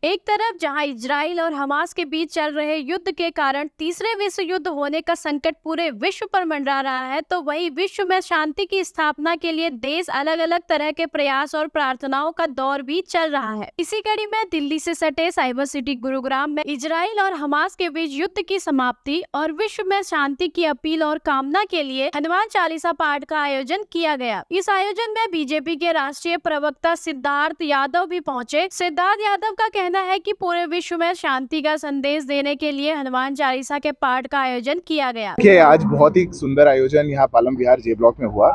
एक तरफ जहां इजराइल और हमास के बीच चल रहे युद्ध के कारण तीसरे विश्व युद्ध होने का संकट पूरे विश्व पर मंडरा रहा है, तो वहीं विश्व में शांति की स्थापना के लिए देश अलग अलग तरह के प्रयास और प्रार्थनाओं का दौर भी चल रहा है। इसी कड़ी में दिल्ली से सटे साइबर सिटी गुरुग्राम में इजराइल और हमास के बीच युद्ध की समाप्ति और विश्व में शांति की अपील और कामना के लिए हनुमान चालीसा पाठ का आयोजन किया गया। इस आयोजन में बीजेपी के राष्ट्रीय प्रवक्ता सिद्धार्थ यादव भी पहुंचे। सिद्धार्थ यादव का कहना है कि पूरे विश्व में शांति का संदेश देने के लिए हनुमान चालीसा के पाठ का आयोजन किया गया। आज बहुत ही सुंदर आयोजन यहाँ पालम विहार जे ब्लॉक में हुआ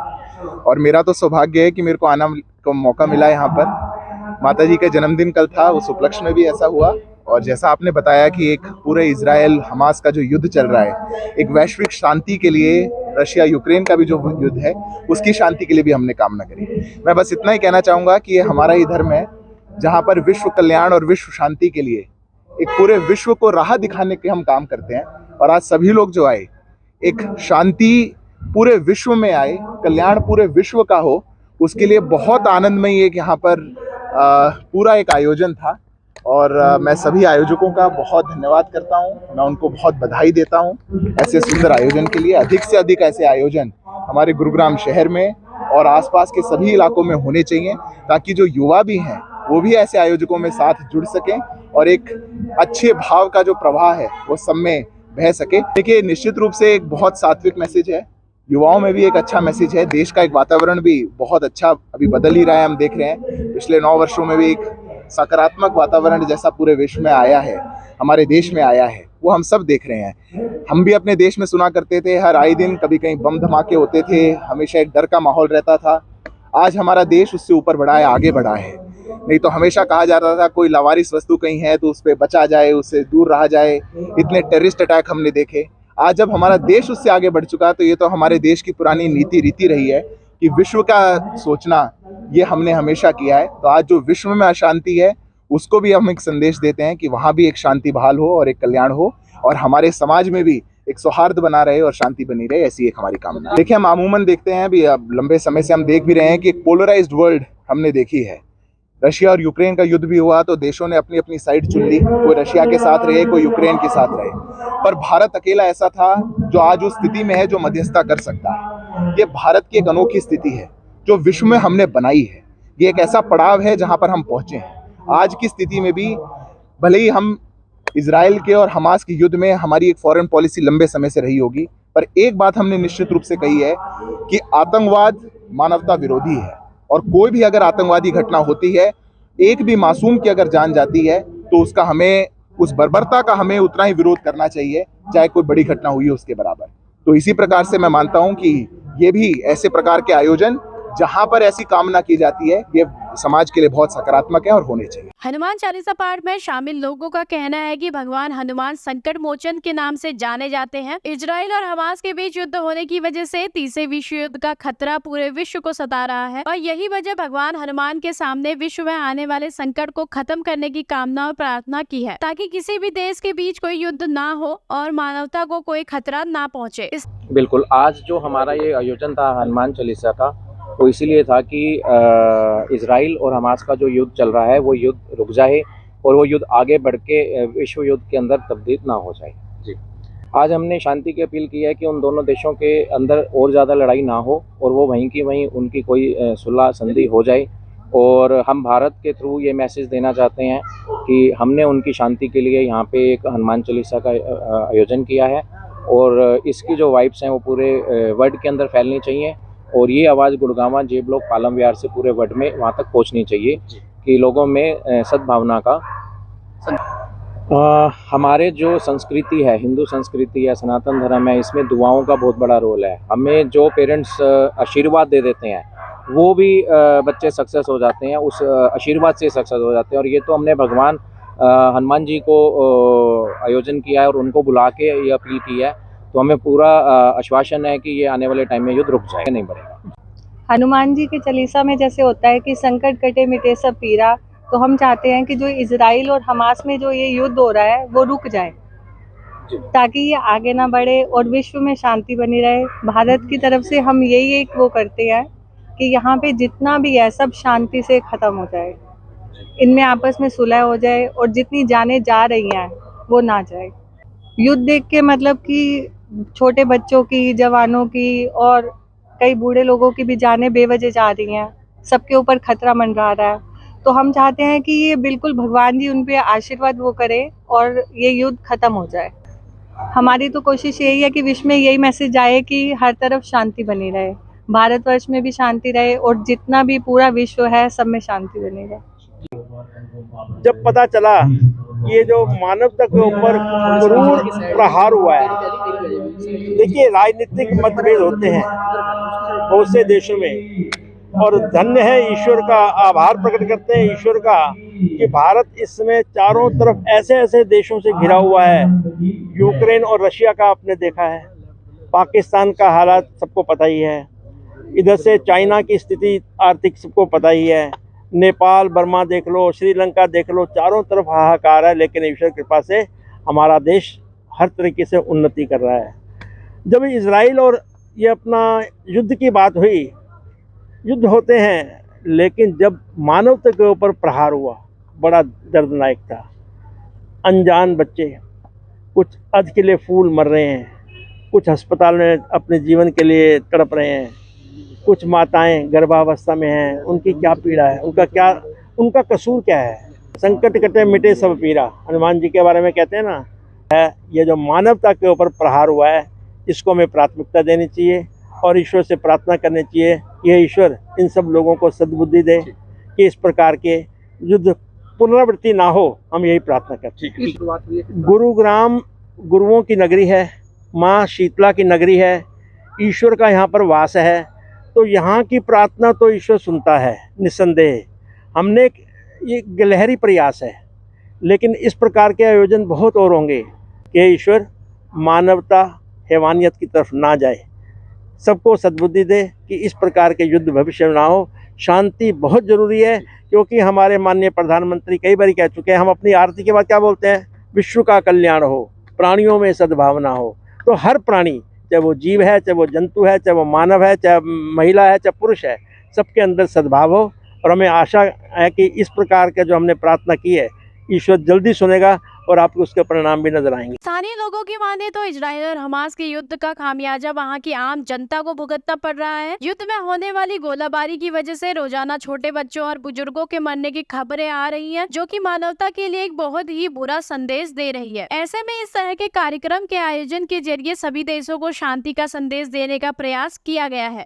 और मेरा तो सौभाग्य है कि मेरे को आना को मौका मिला यहाँ पर। माता जी का जन्मदिन कल था, उस उपलक्ष्य में भी ऐसा हुआ। और जैसा आपने बताया कि एक पूरे इजराइल हमास का जो युद्ध चल रहा है, एक वैश्विक शांति के लिए, रशिया यूक्रेन का भी जो युद्ध है उसकी शांति के लिए भी हमने कामना करी। मैं बस इतना ही कहना चाहूँगा कि ये हमारा ही धर्म है जहाँ पर विश्व कल्याण और विश्व शांति के लिए एक पूरे विश्व को राह दिखाने के हम काम करते हैं। और आज सभी लोग जो आए, एक शांति पूरे विश्व में आए, कल्याण पूरे विश्व का हो, उसके लिए बहुत आनंदमयी एक यहाँ पर पूरा एक आयोजन था। और मैं सभी आयोजकों का बहुत धन्यवाद करता हूँ, मैं उनको बहुत बधाई देता हूँ ऐसे सुंदर आयोजन के लिए। अधिक से अधिक ऐसे आयोजन हमारे गुरुग्राम शहर में और आसपास के सभी इलाकों में होने चाहिए, ताकि जो युवा भी हैं वो भी ऐसे आयोजकों में साथ जुड़ सकें और एक अच्छे भाव का जो प्रवाह है वो सब में बह सके। देखिए, निश्चित रूप से एक बहुत सात्विक मैसेज है, युवाओं में भी एक अच्छा मैसेज है। देश का एक वातावरण भी बहुत अच्छा अभी बदल ही रहा है, हम देख रहे हैं। पिछले 9 वर्षों में भी एक सकारात्मक वातावरण जैसा पूरे विश्व में आया है, हमारे देश में आया है, वो हम सब देख रहे हैं। हम भी अपने देश में सुना करते थे, हर आए दिन कभी कहीं बम धमाके होते थे, हमेशा एक डर का माहौल रहता था। आज हमारा देश उससे ऊपर बढ़ा है, आगे बढ़ा है। नहीं तो हमेशा कहा जाता था कोई लावारिस वस्तु कहीं है तो उस पर बचा जाए, उससे दूर रहा जाए। इतने टेररिस्ट अटैक हमने देखे। आज जब हमारा देश उससे आगे बढ़ चुका, तो ये तो हमारे देश की पुरानी नीति रीति रही है कि विश्व का सोचना ये हमने हमेशा किया है। तो आज जो विश्व में अशांति है उसको भी हम एक संदेश देते हैं कि वहाँ भी एक शांति बहाल हो और एक कल्याण हो, और हमारे समाज में भी एक सौहार्द बना रहे और शांति बनी रहे, ऐसी एक हमारी कामना। देखिए, हम अमूमन देखते हैं अभी, अब लंबे समय से हम देख भी रहे हैं कि एक पोलराइज्ड वर्ल्ड हमने देखी है। रशिया और यूक्रेन का युद्ध भी हुआ तो देशों ने अपनी अपनी साइड चुन ली, कोई रशिया के साथ रहे, कोई यूक्रेन के साथ रहे। पर भारत अकेला ऐसा था जो आज उस स्थिति में है जो मध्यस्थता कर सकता है। ये भारत की एक अनोखी स्थिति है जो विश्व में हमने बनाई है। ये एक ऐसा पड़ाव है जहां पर हम पहुंचे हैं। आज की स्थिति में भी भले ही हम इजराइल के और हमास के युद्ध में हमारी एक फॉरेन पॉलिसी लंबे समय से रही होगी, पर एक बात हमने निश्चित रूप से कही है कि आतंकवाद मानवता विरोधी है। और कोई भी अगर आतंकवादी घटना होती है, एक भी मासूम की अगर जान जाती है, तो उसका हमें, उस बर्बरता का हमें उतना ही विरोध करना चाहिए, चाहे कोई बड़ी घटना हुई हो उसके बराबर। तो इसी प्रकार से मैं मानता हूं कि ये भी ऐसे प्रकार के आयोजन जहां पर ऐसी कामना की जाती है, ये समाज के लिए बहुत सकारात्मक है और होने चाहिए। हनुमान चालीसा पाठ में शामिल लोगों का कहना है कि भगवान हनुमान संकट मोचन के नाम से जाने जाते हैं। इजराइल और हमास के बीच युद्ध होने की वजह से तीसरे विश्व युद्ध का खतरा पूरे विश्व को सता रहा है, और यही वजह भगवान हनुमान के सामने विश्व में आने वाले संकट को खत्म करने की कामना और प्रार्थना की है, ताकि किसी भी देश के बीच कोई युद्ध ना हो और मानवता को कोई खतरा ना पहुँचे। बिल्कुल, आज जो हमारा ये आयोजन था हनुमान चालीसा का, वो इसीलिए था कि इजराइल और हमास का जो युद्ध चल रहा है वो युद्ध रुक जाए और वो युद्ध आगे बढ़ के विश्व युद्ध के अंदर तब्दील ना हो जाए। जी, आज हमने शांति की अपील की है कि उन दोनों देशों के अंदर और ज़्यादा लड़ाई ना हो और वो वहीं की वहीं उनकी कोई सुलह संधि हो जाए। और हम भारत के थ्रू ये मैसेज देना चाहते हैं कि हमने उनकी शांति के लिए यहाँ पे एक हनुमान चालीसा का आयोजन किया है, और इसकी जो वाइब्स हैं वो पूरे वर्ल्ड के अंदर फैलनी चाहिए। और ये आवाज़ गुड़गांव जे ब्लॉक पालम विहार से पूरे वर्ल्ड में वहाँ तक पहुँचनी चाहिए कि लोगों में सद्भावना का हमारे जो संस्कृति है, हिंदू संस्कृति है, सनातन धर्म है, इसमें दुआओं का बहुत बड़ा रोल है। हमें जो पेरेंट्स आशीर्वाद दे देते हैं वो भी बच्चे सक्सेस हो जाते हैं, उस आशीर्वाद से सक्सेस हो जाते हैं। और ये तो हमने भगवान हनुमान जी को आयोजन किया है और उनको बुला के ये अपील की है, तो हमें पूरा आश्वासन है कि ये आने वाले टाइम में युद्ध रुक जाएगा, नहीं बढ़ेगा। हनुमान जी के चालीसा में जैसे होता है कि संकट कटे मिटे सब पीरा, तो हम चाहते हैं कि जो इजराइल और हमास में जो ये युद्ध हो रहा है वो रुक जाए, ताकि ये आगे ना बढ़े और विश्व में शांति बनी रहे। भारत की तरफ से हम यही एक वो करते हैं कि यहाँ पे जितना भी है सब शांति से खत्म हो जाए। इनमें आपस में सुलह हो जाए और जितनी जानें जा रही हैं वो ना जाए। युद्ध देख के मतलब कि छोटे बच्चों की, जवानों की और कई बूढ़े लोगों की भी जानें बेवजह जा रही हैं, सबके ऊपर खतरा मंडरा रहा है। तो हम चाहते हैं कि ये बिल्कुल भगवान जी उन पे आशीर्वाद वो करें और ये युद्ध खत्म हो जाए। हमारी तो कोशिश यही है कि विश्व में यही मैसेज आए कि हर तरफ शांति बनी रहे, भारतवर्ष में भी शांति रहे और जितना भी पूरा विश्व है सब में शांति बनी रहे। जब पता चला कि ये जो मानवता के ऊपर क्रूर प्रहार हुआ है, देखिए राजनीतिक मतभेद होते हैं बहुत से देशों में, और धन्य है ईश्वर का, आभार प्रकट करते हैं ईश्वर का कि भारत इस समय चारों तरफ ऐसे ऐसे देशों से घिरा हुआ है। यूक्रेन और रशिया का आपने देखा है, पाकिस्तान का हालात सबको पता ही है, इधर से चाइना की स्थिति आर्थिक सबको पता ही है, नेपाल बर्मा देख लो, श्रीलंका देख लो, चारों तरफ हाहाकार है। लेकिन ईश्वर कृपा से हमारा देश हर तरीके से उन्नति कर रहा है। जब इजराइल और ये अपना युद्ध की बात हुई, युद्ध होते हैं, लेकिन जब मानवता के ऊपर प्रहार हुआ बड़ा दर्दनाक था। अनजान बच्चे, कुछ अधकिले फूल मर रहे हैं, कुछ अस्पताल में अपने जीवन के लिए तड़प रहे हैं, कुछ माताएं गर्भावस्था में हैं, उनकी क्या पीड़ा है, उनका कसूर क्या है। संकट कटे मिटे सब पीरा, हनुमान जी के बारे में कहते हैं ना, है ये जो मानवता के ऊपर प्रहार हुआ है, इसको हमें प्राथमिकता देनी चाहिए और ईश्वर से प्रार्थना करनी चाहिए, ये ईश्वर इन सब लोगों को सद्बुद्धि दे कि इस प्रकार के युद्ध पुनरावृत्ति ना हो। हम यही प्रार्थना करते हैं। गुरुग्राम गुरुओं की नगरी है, माँ शीतला की नगरी है, ईश्वर का यहाँ पर वास है, तो यहाँ की प्रार्थना तो ईश्वर सुनता है निस्संदेह। हमने ये गिलहरी प्रयास है, लेकिन इस प्रकार के आयोजन बहुत और होंगे कि ईश्वर मानवता हैवानियत की तरफ ना जाए, सबको सद्बुद्धि दे कि इस प्रकार के युद्ध भविष्य में ना हो। शांति बहुत ज़रूरी है, क्योंकि हमारे माननीय प्रधानमंत्री कई बार कह चुके हैं, हम अपनी आरती के बाद क्या बोलते हैं, विश्व का कल्याण हो, प्राणियों में सद्भावना हो। तो हर प्राणी, चाहे वो जीव है, चाहे वो जंतु है, चाहे वो मानव है, चाहे महिला है, चाहे पुरुष है, सबके अंदर सद्भाव हो। और हमें आशा है कि इस प्रकार के जो हमने प्रार्थना की है, ईश्वर जल्दी सुनेगा और आपको उसके परिणाम भी नजर आएंगे। स्थानीय लोगों की माने तो इजराइल और हमास के युद्ध का खामियाजा वहां की आम जनता को भुगतना पड़ रहा है। युद्ध में होने वाली गोलाबारी की वजह से रोजाना छोटे बच्चों और बुजुर्गों के मरने की खबरें आ रही हैं, जो कि मानवता के लिए एक बहुत ही बुरा संदेश दे रही है। ऐसे में इस तरह के कार्यक्रम के आयोजन के जरिए सभी देशों को शांति का संदेश देने का प्रयास किया गया है।